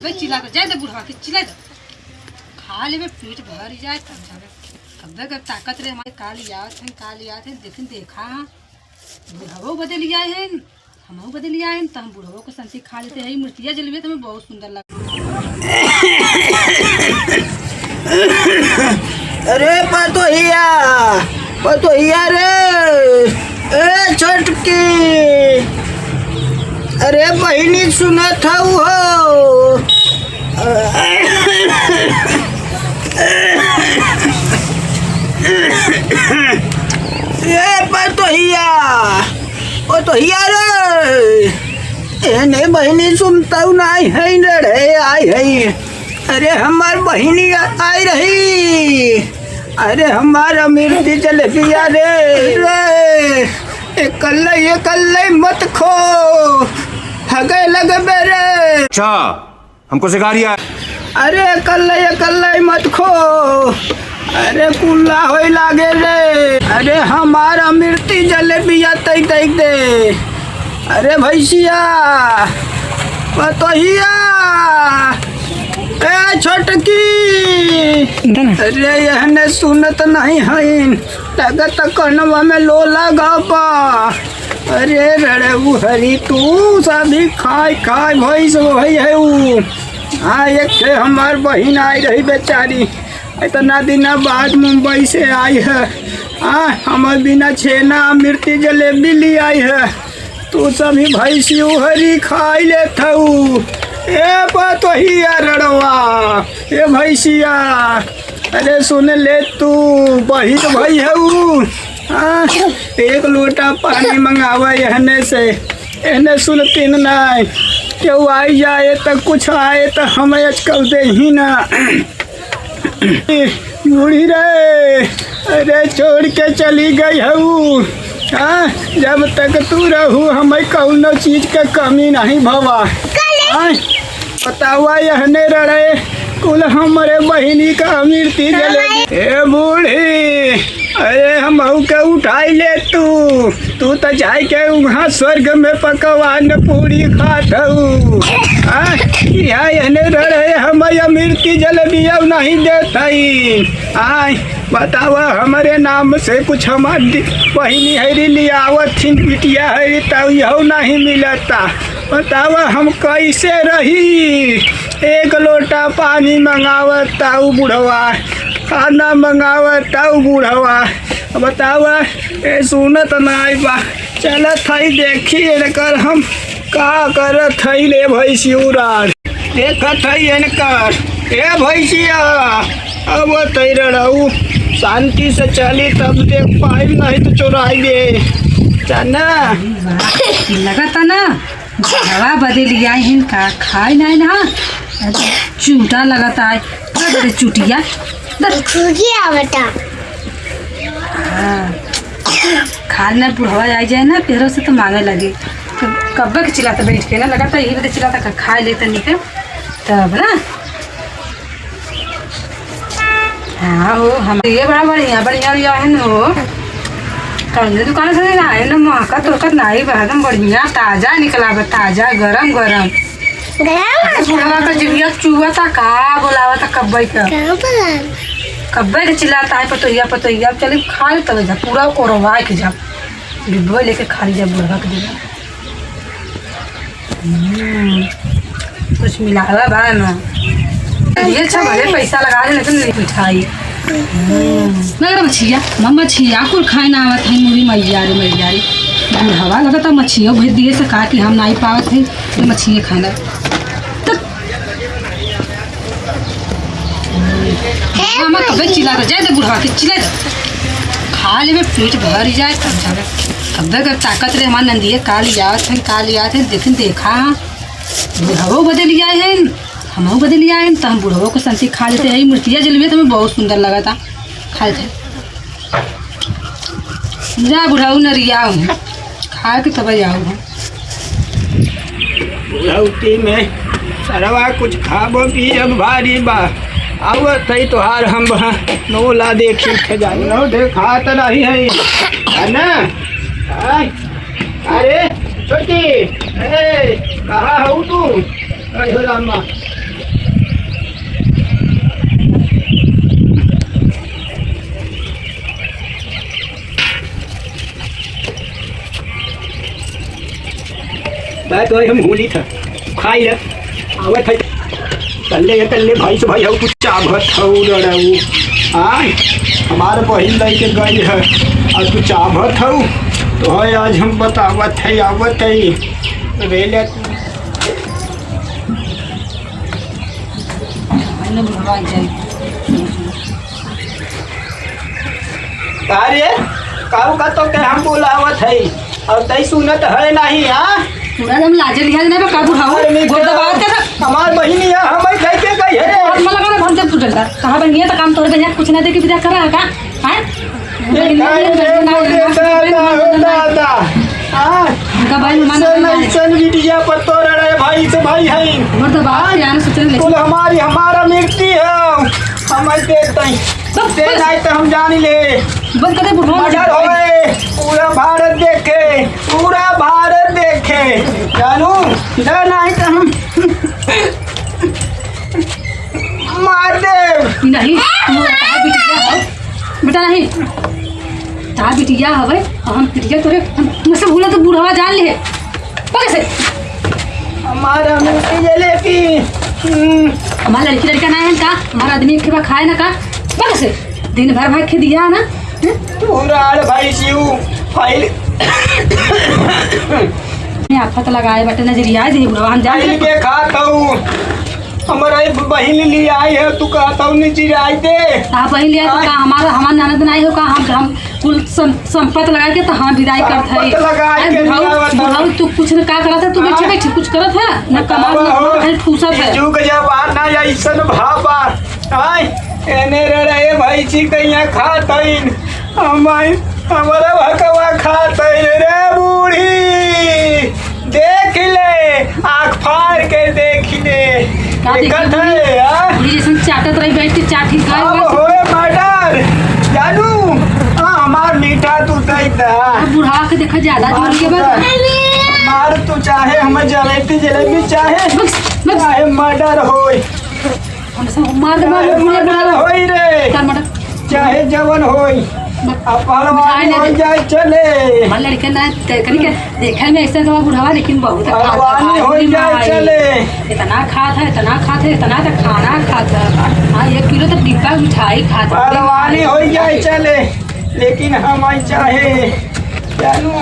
भाई चिल्ला तो जाए तो बुढ़वा के चिल्ला दो खा ले पेट भर जाए तब जाके कब्बे कब ताकत रहे हमारे काल याद है लेकिन देखा बुढ़ाओ बदल आए हैं हम बदल आए हैं तो हम बुढ़ाओ को संती खा लेते हैं मूर्तियाँ जलवे तो हमें बहुत सुंदर लगा। अरे पतोहिया रे ए छोटकी अरे बहिनी सुनत हऊ हो ए पतोहिया रे एने बहिनी सुनता नहीं है रे आई है। अरे हमार बहिनी आई रही अरे हमारा मिर्ची जलेबिया रे कल्ले मत खो हगे लगे मेरे। अच्छा हमको सिखा रिया। अरे कल्ले मत खो अरे कुल्ला होई लागे रे। अरे हमारा मिर्ची जलेबिया तई दे। अरे भैसिया पतोहिया ए छोटकी अरे यहने सुनत नहीं है लगत कनवा में लोला गापा। अरे रड़े हरी तू सभी खाए भैंस वही है ऊ। हाँ एक थे हमार बहन आई रही बेचारी इतना दिन बाद मुंबई से आई है। हाँ हमारे बिना छेना मिर्ची जलेबी ली आई है तू सभी भैंसी हरी खाई ले थू। ए पतोहिया रड़वा ए भैंसिया अरे सुन ले तू बही तो भाई है ऊ। एक लोटा पानी मंगावा एहने से एहने सुनती नहीं क्यों आई जाए तो कुछ आए तो हमें अचकल दे ही ना। बूढ़ी रे अरे छोड़ के चली गई है ऊ। हाँ जब तक तू रहू हमें कौनो चीज के कमी नहीं भवा। बतावा यहने रड़े कुल हमारे बहिनी का मिर्ची जलेबी। ए बूढ़ी अरे हम के उठाई ले तू तो जाए के वहाँ स्वर्ग में पकवान पूरी खात हूँ। यहाँ यहने रड़े हमारे मिर्ची जलेबी अब नहीं देता। बतावा हमारे नाम से कुछ हमारी बहिनी हरी लियावत थी बिटिया हरी तब यह नहीं मिलता। बतावा हम कैसे रही एक लोटा पानी मंगावता बुढ़वा खाना मंगावता बुढ़वा। बतावा ए सुनत नहीं बा चलत है देखिए कर हम का करत है ले भैंसिया देखत है इनकर। ए भैंसिया अब तैरऊ शांति से चली तब देख पाई नहीं तो चुराइए जाना लगता ना हवा बदल आए हैं का खाए नहीं ना चूटा लगाता है बड़े चुटिया बेटा खाना बुढ़वा आ जाए ना पेड़ों से तो मांगे लगे तो कब्बे के चिल्लाता बैठ के ना लगाता यही बदे चिल्लाता खा लेते नहीं तब ना। हाँ हो हम ये बड़ा बढ़िया है ना हो कल दुकान से ना है ना महका तो नहीं एकदम बढ़िया ताजा निकला ताजा गरम बुढ़वा का जिबिया चूहा था का बोलावा था कब्बे के चिल्लाता है पतोहिया चले खा ले तब जा पूरा ओरवा के जा डिब्बा लेके खा लीजिए बुढ़वा के दिया कुछ मिलावा बा ना ये अच्छा भले पैसा लगा दे लेकिन मिठाई मगर मछिया कुल खाए ना आवत है मुरी मैया रे बुढ़ावा लगा तो मछिया भेज दिए से कहा कि हम नहीं पावत है तो मछिया खाना हम कभी चिल्ला जाए तो बुढ़वा के चिल्ला खा ले पेट भर जाए तब जाके कब्बे कब ताकत रहे हमारे नंदिए काल याद है लेकिन देखा बुढ़ाओ बदल आए हैं हम बदल आए तो हम बुढ़ाओ को संती खा लेते हैं मूर्तियाँ जलवे तो हमें बहुत सुंदर लगा था खा लेते जा बुढ़ाऊ नरियाओ खा के तब जाओ बुढ़ौती में सरवा कुछ खाबो पियब भारी बा आवत है तोहार हम नोला देखी थे जाए नो देखा तो नहीं है ना। अरे छोटी कहाँ हो तू? अरे रामा तो हम होली था खाई ले आवत है तल्ले भाई से भाई हो कुछ चाभत हो रड़ाऊ आय हमारे बहिन लई के गई है आज तू चाभत हो तो है आज हम बतावत है आवत है रेले मैंने बुढ़वा जाए कार्य काऊ का तो के हम बोलावत है और तई सुनत है नहीं हां पूरा हम लाजे लिहाज नहीं का बुढ़ाओ बोल दबावत के था हमार बहिनी है हम कह के गई है और मला का भर दे पुजल कहां बन गया तो काम तोड़ के कुछ ना दे के विदा करा है का हैं दादा हां का भाई माने सन बिटिया पत्तो रे भाई से भाई है बोल दबावत यार सोचने ले कुल हमारा मिट्टी है हम देते हैं दे नहीं तो हम जानी ले बंद कर दे बुढ़वा मर्डर होए पूरा भारत देखे जानू डर नहीं तो हम मार दे नहीं ता बिटिया हो बेटा नहीं ता बिटिया हवे हम बिटिया तोरे मुझसे भूला तो बुढ़वा जान ले पके से हमारा मिट्टी जलेबी हमारा लड़का ना है का हमारा आदमी के खाए ना का पके से दिन भर भाई खे दिया ना पूरा भाई शिव फाइल आफत लगाए बटे नजरिया दे बुढ़वा हम जान फाइल के खाता हूँ हमारा बहन लिए आई है तू कहता हूँ नीचे आई दे आप वही लिया तो का हमारा ननद नहीं हो का हम कुल संपत्ति लगा के तो हम विदाई करत है बुढ़ाऊ तू कुछ न का करत है तू बैठे बैठे कुछ करत है न कमाल है ठूसत है जुग जबान ना ऐसन भाबा आई एने रे भाई छी कहिया खातइन हमारा भकवा खातइन रे बूढ़ी देख ले आँख फाड़ के देख ले देखत है बुढ़ी जैसे चाटत रही बैठ के चाटी अब होए मर्डर जानू हमार मीठा तू दैता बुढ़ा के देखा ज्यादा जोर के बाद मार तू चाहे हमें जलेबी चाहे मर्डर होए हम सब मार दे मर्डर होई रे टमाटर चाहे जवन होई अपहरवानी हो जाए चले हमारे लड़के ना कहीं के देखने में ऐसा तो बुढ़ावा लेकिन बहुत अपहरवानी हो जाए चले इतना खात है इतना तो खाना खाता है हाँ 1 किलो तो डिब्बा मिठाई खाता अपहरवानी हो जाए चले लेकिन हम चाहे जानू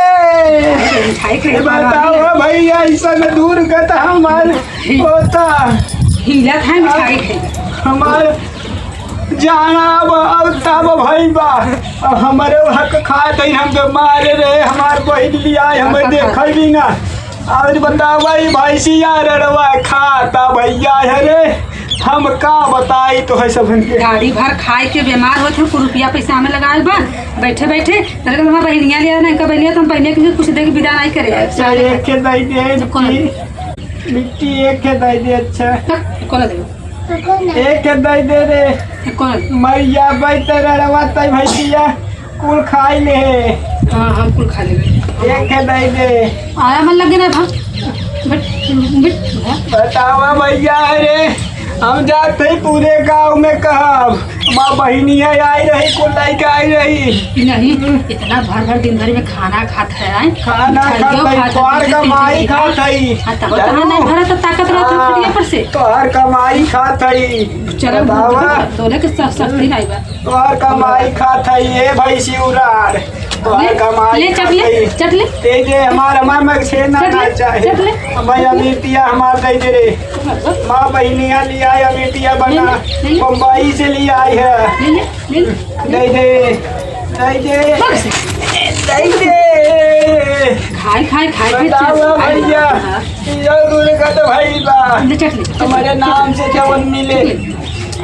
मिठाई के बताओ भैया ऐसा दूर गत हमार होता हिला था मिठाई के हमार जाना अब तब भाई बा हमारे हक खाते हम तो मारे रहे हमार बहन लिया हमें देख भी ना और बताओ भाई सिया रवा खाता भैया है रे हम का बताई तो है सब गाड़ी भर खाए के बीमार होते हैं रुपया पैसा हमें लगाए बा बैठे बैठे तेरे को हमारा बहनिया लिया ना इनका बहनिया तो हम बहनिया के कुछ देख विदा नहीं करे एक के दे मिट्टी एक के दे अच्छा कौन दे एक के दे रे कौन मैया बैठे रवा तई भैया कुल खाई ले हाँ हम कुल खा लेंगे एक के दे आया मन लगे ना बतावा भैया रे हम जाते पूरे गांव में कहब माँ बहनिया आई रही कुल लड़का आई रही नहीं इतना भर दिन भर में खाना खात है खाना तोहर कमाई खात है नहीं भरा तो ताकत रहता खड़िया पर से तोहर कमाई खात है चलो तोले के शक्ति नहीं बा तोहर कमाई खात है ये भाई शिवरार तोहर कमाई ले चट ले दे हमार में छेना ना चाहे भैया बेटिया हमार दे दे रे माँ बहनिया लिया बेटिया बना मुंबई से लिया आई है दे खाए भैया हमारे नाम से जवन मिले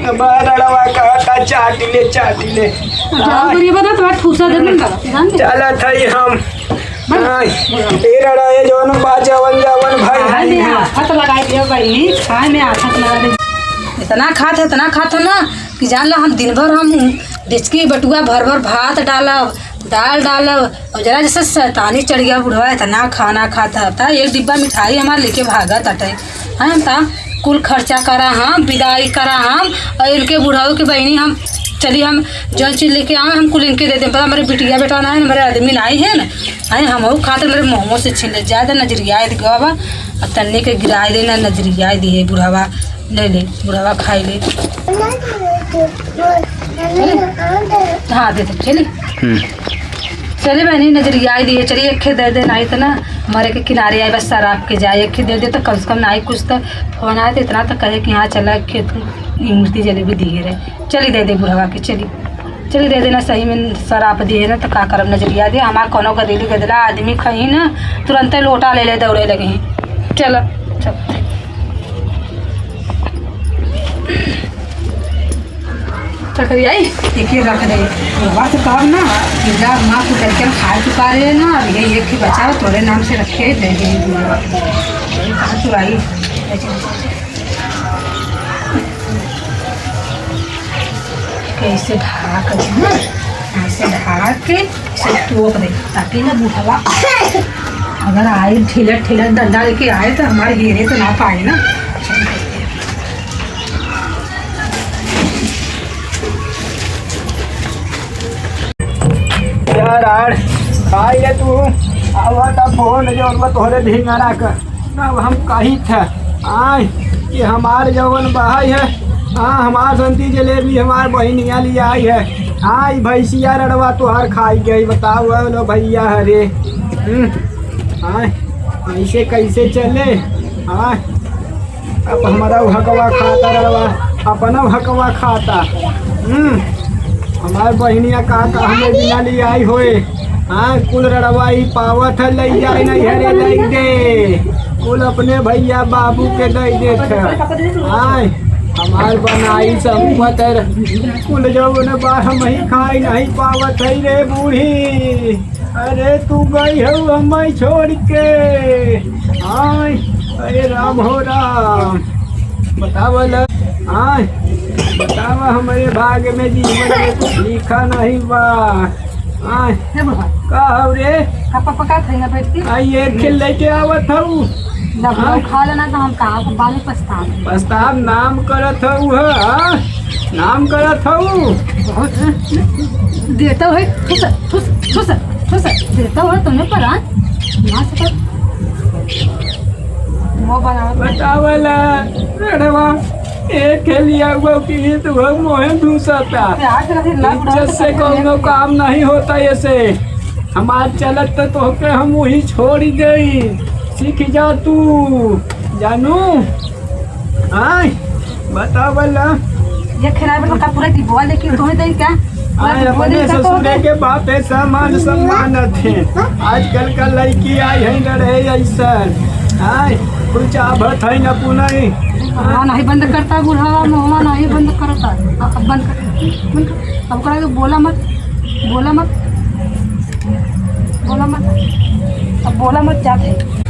बड़वा कहता चाट ले चला थई हम जवन भाई हाथ लगा दिया बहनी खाए में हाथ लगा दे इतना खात है ना कि जान लो हम दिन भर हम डिचकी बटुआ भर भात डालब दाल डालब और जरा जैसे शैतानी चढ़ गया बुढ़वा इतना खाना खाता था 1 डिब्बा मिठाई हमारे लेके भागा तटे हैं ता कुल खर्चा करा हम विदाई करा हम और इनके बुढ़ाओ की बहनी हम चलिए हम जो चीज़ लेके आए हमको लेके दे दें। पता हमारे बिटिया बेटा ना है, हमारे आदमी ना आई है ना, आए हम खाते मेरे मोमो से छीन ले ज़्यादा नजरिया गवा अब तन्ने के गिराए देना नजरिया दिए बुढ़ावा ले ले बुढ़ावा खाई ले। हाँ दे दे चलिए चलिए बहनी नजरिया दी है। चलिए एक दे दे नहीं तो ना हमारे के किनारे आए बस शराब के जाए एक दे दे तो कम से कम नहीं कुछ तो फोन आए तो इतना तो कहे कि हाँ चला खेत इमरती जलेबी दी है। चलिए दे दे बुढ़ावा के चलिए दे देना सही में शराब दी है ना तो का करब नजरिया दे हमारा कोनो गदेली गदला आदमी खही ना तुरंत लोटा ले ले दौड़े लगे हैं। चलो चल चकरी आई देखिए रख दे बुढ़वा से कहो ना जा माँ को करके खा चुका रहे ना अब ये एक ही बचा थोड़े नाम से रखे दे दे बुढ़वा कहाँ चुराई कैसे ढाक दे ऐसे ढाक के इसे टोक दे ताकि ना बुढ़वा अगर आए ठेला डंडा लेके आए तो हमारे हीरे तो ना पाए ना। यार खाई ले तू आवा था फोन जो तोहरे ढींगरा कर अब हम कही थे आय ये हमारे जवन भाई है हाँ हमार संती जलेबी हमार बहनिया लिए आई है हाँ भैंसिया रड़वा तुहार खाई गई बताओ लो भैया हरे हाँ ऐसे कैसे चले हाँ अब हमारा हकवा खाता रड़वा अपना हकवा खाता हमारे बहनिया का हमें बिना ले आई होए हाँ कुल रड़वाई पावत है ले जाए नहीं हरे ले दे कुल अपने भैया बाबू के दे दे हाँ हमार बनाई संपत कुल जब ने बार हम ही खाई नहीं पावत है रे बूढ़ी अरे तू गई हो हमें छोड़ के हाँ अरे राम हो राम बतावल हाँ बतावा हमारे भाग्य में जीवन में कुछ लिखा नहीं बा का रे पका खाएगा बैठ के आइए खेल लेके आवत हूँ खा लेना तो हम कहाँ बाले पछताव नाम करत हूँ नाम करत हूँ देता है ठुस देता है तुम्हें पर यहाँ से वो बना बतावला रड़वा एक लिया हुआ कि तो वो मोहे दूसरा इज्जत से कोनो काम नहीं होता ऐसे हमार चलत तो के हम वही छोड़ गई सीख जा तू जानू हाँ बतावला ये खराब का पूरा डिब्बा लेके तुम्हें दे क्या अपने ससुरे के बाप सामान सम्मान थे आजकल का लड़की आई है लड़े ऐसा हाय कुछ आभत है न पुनः हाँ नहीं बंद करता बुढ़ावा मोहमा नहीं बंद करता अब बंद कर अब कहा बोला मत अब बोला मत जाते